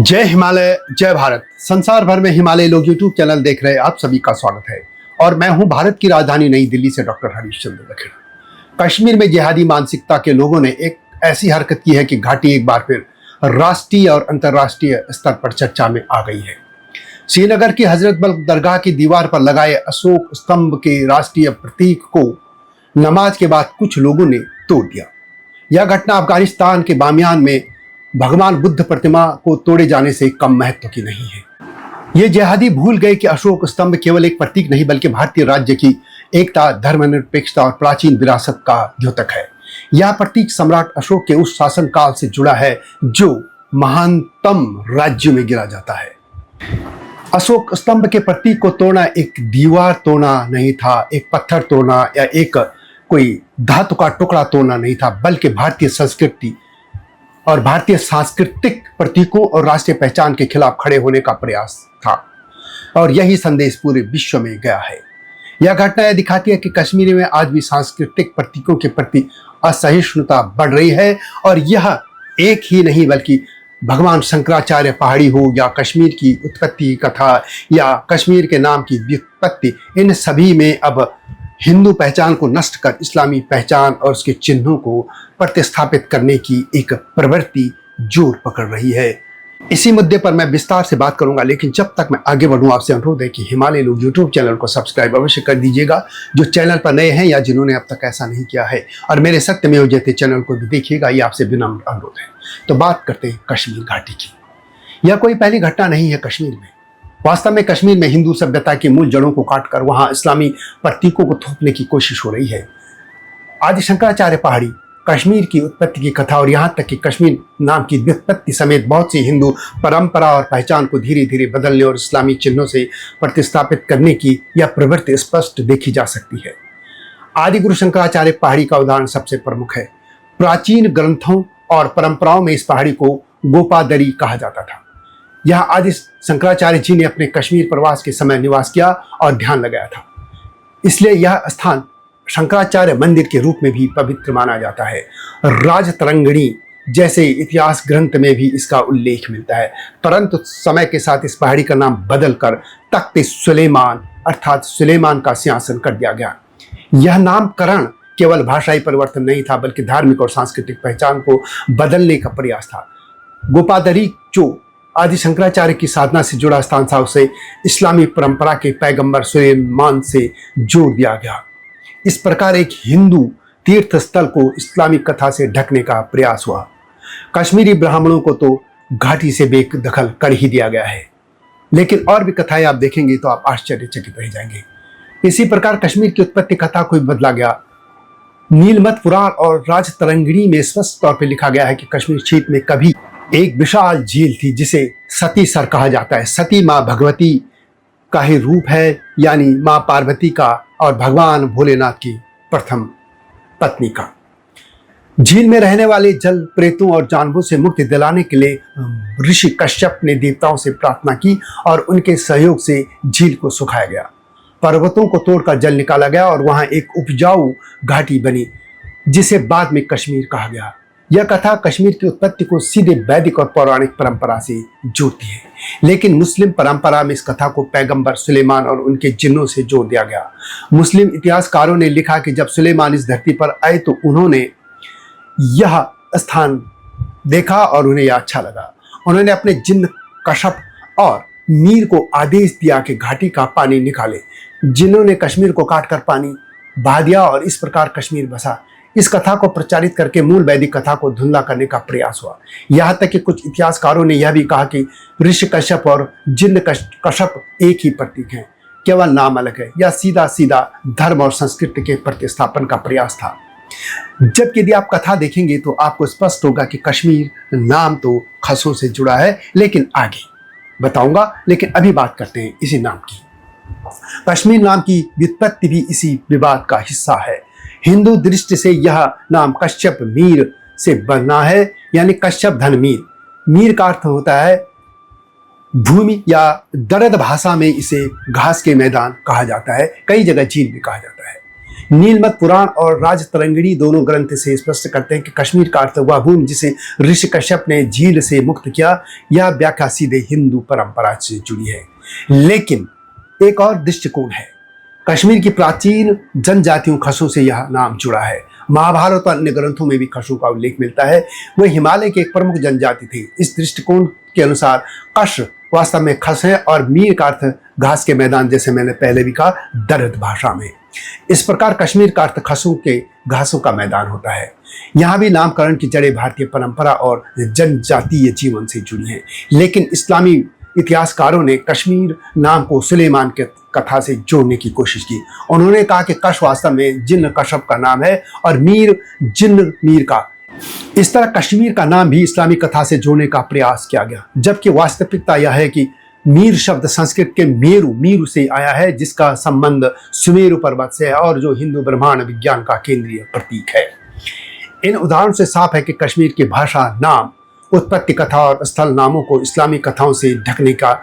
जय हिमालय जय भारत। संसार भर में हिमालय लोग यूट्यूब चैनल देख रहे आप सभी का स्वागत है और मैं हूं भारत की राजधानी नई दिल्ली से डॉक्टर हरीश चंद्र लखेड़ा। कश्मीर में जिहादी मानसिकता के लोगों ने एक ऐसी हरकत की है कि घाटी एक बार फिर राष्ट्रीय और अंतर्राष्ट्रीय स्तर पर चर्चा में आ गई है। श्रीनगर की हजरत बल दरगाह की दीवार पर लगाए अशोक स्तंभ के राष्ट्रीय प्रतीक को नमाज के बाद कुछ लोगों ने तोड़ दिया। यह घटना अफगानिस्तान के बामियान में भगवान बुद्ध प्रतिमा को तोड़े जाने से कम महत्व की नहीं है। ये जिहादी भूल गए कि अशोक स्तंभ केवल एक प्रतीक नहीं बल्कि भारतीय राज्य की एकता, धर्मनिरपेक्षता और प्राचीन विरासत का द्योतक है। यह प्रतीक सम्राट अशोक के उस शासन काल से जुड़ा है जो महानतम राज्यों में गिना जाता है। अशोक स्तंभ के प्रतीक को तोड़ना एक दीवार तोड़ना नहीं था, एक पत्थर तोड़ना या एक कोई धातु का टुकड़ा तोड़ना नहीं था, बल्कि भारतीय संस्कृति और भारतीय सांस्कृतिक प्रतीकों और राष्ट्रीय पहचान के खिलाफ खड़े होने का प्रयास था। और यही संदेश पूरे विश्व में गया है। यह घटना यह दिखाती है कि कश्मीर में आज भी सांस्कृतिक प्रतीकों के प्रति असहिष्णुता बढ़ रही है और यह एक ही नहीं बल्कि भगवान शंकराचार्य पहाड़ी हो या कश्मीर की उत्पत्ति कथा या कश्मीर के नाम की व्युत्पत्ति, इन सभी में अब हिंदू पहचान को नष्ट कर इस्लामी पहचान और उसके चिन्हों को प्रतिस्थापित करने की एक प्रवृत्ति जोर पकड़ रही है। इसी मुद्दे पर मैं विस्तार से बात करूंगा, लेकिन जब तक मैं आगे बढ़ूं आपसे अनुरोध है कि हिमालय लोग यूट्यूब चैनल को सब्सक्राइब अवश्य कर दीजिएगा जो चैनल पर नए हैं या जिन्होंने अब तक ऐसा नहीं किया है, और मेरे सत्यमेव जयते चैनल को भी देखिएगा, ये आपसे विनम्र अनुरोध है। तो बात करते हैं कश्मीर घाटी की। यह कोई पहली घटना नहीं है कश्मीर में। वास्तव में कश्मीर में हिंदू सभ्यता की मूल जड़ों को काटकर वहां इस्लामी प्रतीकों को थोपने की कोशिश हो रही है। आदि शंकराचार्य पहाड़ी, कश्मीर की उत्पत्ति की कथा और यहाँ तक कि कश्मीर नाम की व्युत्पत्ति समेत बहुत सी हिंदू परंपरा और पहचान को धीरे धीरे बदलने और इस्लामी चिन्हों से प्रतिस्थापित करने की यह प्रवृत्ति स्पष्ट देखी जा सकती है। आदि गुरु शंकराचार्य पहाड़ी का उदाहरण सबसे प्रमुख है। प्राचीन ग्रंथों और परंपराओं में इस पहाड़ी को गोपादरी कहा जाता था। यहाँ आदि शंकराचार्य जी ने अपने कश्मीर प्रवास के समय निवास किया और ध्यान लगाया था, इसलिए यह स्थान शंकराचार्य मंदिर के रूप में भी पवित्र माना जाता है। राजतरंगिणी जैसे इतिहास ग्रंथ में भी इसका उल्लेख मिलता है, परंतु समय के साथ इस पहाड़ी का नाम बदलकर तख्त सुलेमान अर्थात सुलेमान का सिंहासन कर दिया गया। यह नामकरण केवल भाषाई परिवर्तन नहीं था बल्कि धार्मिक और सांस्कृतिक पहचान को बदलने का प्रयास था। गोपादरी जो आदि शंकराचार्य की साधना से जुड़ा स्थान था, उसे इस्लामी परंपरा के पैगंबर सुलेमान से जोड़ दिया गया। इस प्रकार एक हिंदू तीर्थ स्थल को इस्लामिक कथा से ढकने का प्रयास हुआ। कश्मीरी ब्राह्मणों को तो घाटी से बेदखल कर ही दिया गया है, लेकिन और भी कथाएं आप देखेंगे तो आप आश्चर्यचकित रह जाएंगे। इसी प्रकार कश्मीर की उत्पत्ति कथा को भी बदला गया। नीलमत पुराण और राजतरंगिणी में स्पष्ट तौर पर लिखा गया है कि कश्मीर क्षेत्र में कभी एक विशाल झील थी जिसे सती सर कहा जाता है। सती माँ भगवती का ही रूप है, यानी माँ पार्वती का और भगवान भोलेनाथ की प्रथम पत्नी का। झील में रहने वाले जल प्रेतों और जानवरों से मुक्ति दिलाने के लिए ऋषि कश्यप ने देवताओं से प्रार्थना की और उनके सहयोग से झील को सुखाया गया। पर्वतों को तोड़कर जल निकाला गया और वहां एक उपजाऊ घाटी बनी जिसे बाद में कश्मीर कहा गया। यह कथा कश्मीर की उत्पत्ति को सीधे वैदिक और पौराणिक परंपरा से जोड़ती है, लेकिन मुस्लिम परंपरा में इस कथा को पैगंबर सुलेमान और उनके जिन्नों से जोड़ दिया गया। मुस्लिम इतिहासकारों ने लिखा कि जब सुलेमान इस धरती पर आए तो उन्होंने यह स्थान देखा और उन्हें यह अच्छा लगा। उन्होंने अपने जिन्न कश्यप और मीर को आदेश दिया कि घाटी का पानी निकाले। जिन्होंने कश्मीर को काटकर पानी बहा दिया और इस प्रकार कश्मीर बसा। इस कथा को प्रचारित करके मूल वैदिक कथा को धुंधला करने का प्रयास हुआ। यहाँ तक कि कुछ इतिहासकारों ने यह भी कहा कि ऋषि कश्यप और जिन्न कश्यप एक ही प्रतीक हैं, केवल नाम अलग है। यह सीधा सीधा धर्म और संस्कृति के प्रतिस्थापन का प्रयास था। जबकि यदि आप कथा देखेंगे तो आपको स्पष्ट होगा कि कश्मीर नाम तो खसों से जुड़ा है, लेकिन आगे बताऊंगा। लेकिन अभी बात करते हैं इसी नाम की। कश्मीर नाम की व्युत्पत्ति भी इसी विवाद का हिस्सा है। हिंदू दृष्टि से यह नाम कश्यप मीर से बना है, यानी कश्यप धन मीर। मीर का अर्थ होता है भूमि, या दरद भाषा में इसे घास के मैदान कहा जाता है, कई जगह झील भी कहा जाता है। नीलमत पुराण और राजतरंगिणी दोनों ग्रंथ से स्पष्ट करते हैं कि कश्मीर का अर्थ वह भूमि जिसे ऋषि कश्यप ने झील से मुक्त किया। यह व्याख्या सीधे हिंदू परंपरा से जुड़ी है, लेकिन एक और दृष्टिकोण है। कश्मीर की प्राचीन जनजातियों खसों से यह नाम जुड़ा है। महाभारत और अन्य ग्रंथों में भी खसों का उल्लेख मिलता है। वे हिमालय की एक प्रमुख जनजाति थी। इस दृष्टिकोण के अनुसार कश वास्तव में खस है और मीर का अर्थ घास के मैदान, जैसे मैंने पहले भी कहा दर्द भाषा में। इस प्रकार कश्मीर का अर्थ खसों के घासों का मैदान होता है। यहाँ भी नामकरण की जड़ें भारतीय परंपरा और जनजातीय जीवन से जुड़ी हैं, लेकिन इस्लामी इतिहासकारों ने कश्मीर नाम को सुलेमान के कथा से जोड़ने की कोशिश की। उन्होंने कहा कि कश वास्तव में जिन्न कश्यप का नाम है और मीर जिन्न मीर का। इस तरह कश्मीर का नाम भी इस्लामी कथा से जोड़ने का प्रयास किया गया, जबकि वास्तविकता यह है कि मीर शब्द संस्कृत के मीरू से आया है, जिसका संबंध सुमेरु पर्वत से है और जो हिंदू ब्रह्मांड विज्ञान का केंद्रीय प्रतीक है। इन उदाहरणों से साफ है कि कश्मीर की भाषा, नाम, उत्पत्ति कथा और स्थल नामों को इस्लामी कथाओं से ढकने का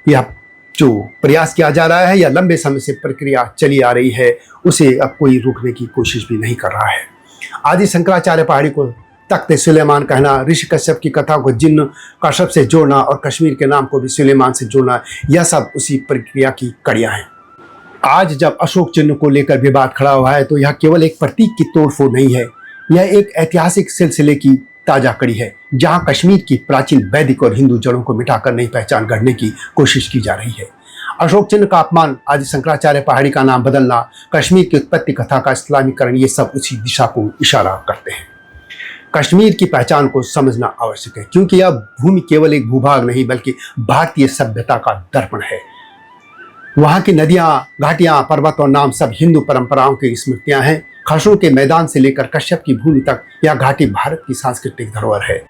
यह जो प्रयास किया जा रहा है या लंबे समय से प्रक्रिया चली आ रही है, उसे अब कोई रोकने की कोशिश भी नहीं कर रहा है। आदि शंकराचार्य पहाड़ी को तख्त सुलेमान कहना, ऋषि कश्यप की कथा को जिन्न कश्यप से जोड़ना और कश्मीर के नाम को भी सुलेमान से जोड़ना, यह सब उसी प्रक्रिया की कड़ियां हैं। आज जब अशोक चिन्ह को लेकर विवाद खड़ा हुआ है, तो यह केवल एक प्रतीक की तोड़फोड़ नहीं है, यह एक ऐतिहासिक सिलसिले की ताजा कड़ी है, जहां कश्मीर की प्राचीन वैदिक और हिंदू जड़ों को मिटाकर नई पहचान गढ़ने की कोशिश की जा रही है। अशोक चिन्ह का अपमान, आदि शंकराचार्य पहाड़ी का नाम बदलना, कश्मीर की उत्पत्ति कथा का इस्लामीकरण, ये सब उसी दिशा को इशारा करते हैं। कश्मीर की पहचान को समझना आवश्यक है, क्योंकि यह भूमि केवल एक भूभाग नहीं बल्कि भारतीय सभ्यता का दर्पण है। वहां की नदियां, घाटियां, पर्वत और नाम सब हिंदू परंपराओं की स्मृतियां हैं। खसों के मैदान से लेकर कश्यप की भूमि तक यह घाटी भारत की सांस्कृतिक धरोहर है।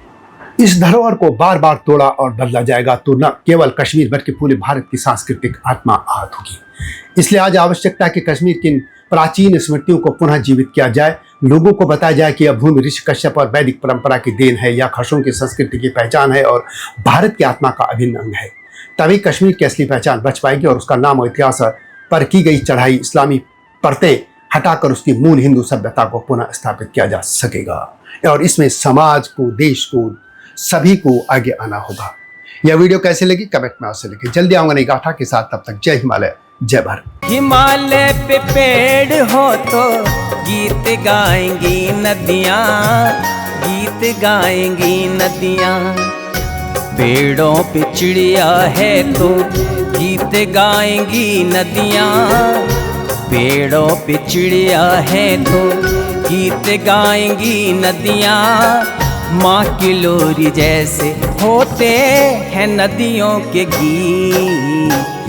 इस धरोहर को बार बार तोड़ा और बदला जाएगा तो न केवल कश्मीर बल्कि पूरे भारत की सांस्कृतिक आत्मा आहत होगी। इसलिए आज आवश्यकता है कि कश्मीर की प्राचीन स्मृतियों को पुनः जीवित किया जाए, लोगों को बताया जाए कि यह भूमि ऋषि कश्यप और वैदिक परंपरा की देन है, या खसों की संस्कृति की पहचान है और भारत की आत्मा का अभिन्न अंग है। तभी कश्मीर की असली पहचान बच पाएगी और उसका नाम और इतिहास पर की गई चढ़ाई, इस्लामी परतें हटाकर उसकी मूल हिंदू सभ्यता को पुनः स्थापित किया जा सकेगा। और इसमें समाज को, देश को, सभी को आगे आना होगा। यह वीडियो कैसे लगी कमेंट में अवश्य लिखिए। जल्दी आऊंगा नई गाथा के साथ, तब तक जय हिमालय, जय भारत। हिमालय पे पेड़ हो तो गीत गाएंगी नदियाँ, गीत गाएंगी नदियाँ। पेड़ों पे चिड़िया है तो गीत गाएंगी नदियाँ, पेड़ों पे चिड़िया है तो गीत गाएंगी नदियाँ। माँ की लोरी जैसे होते हैं नदियों के गीत।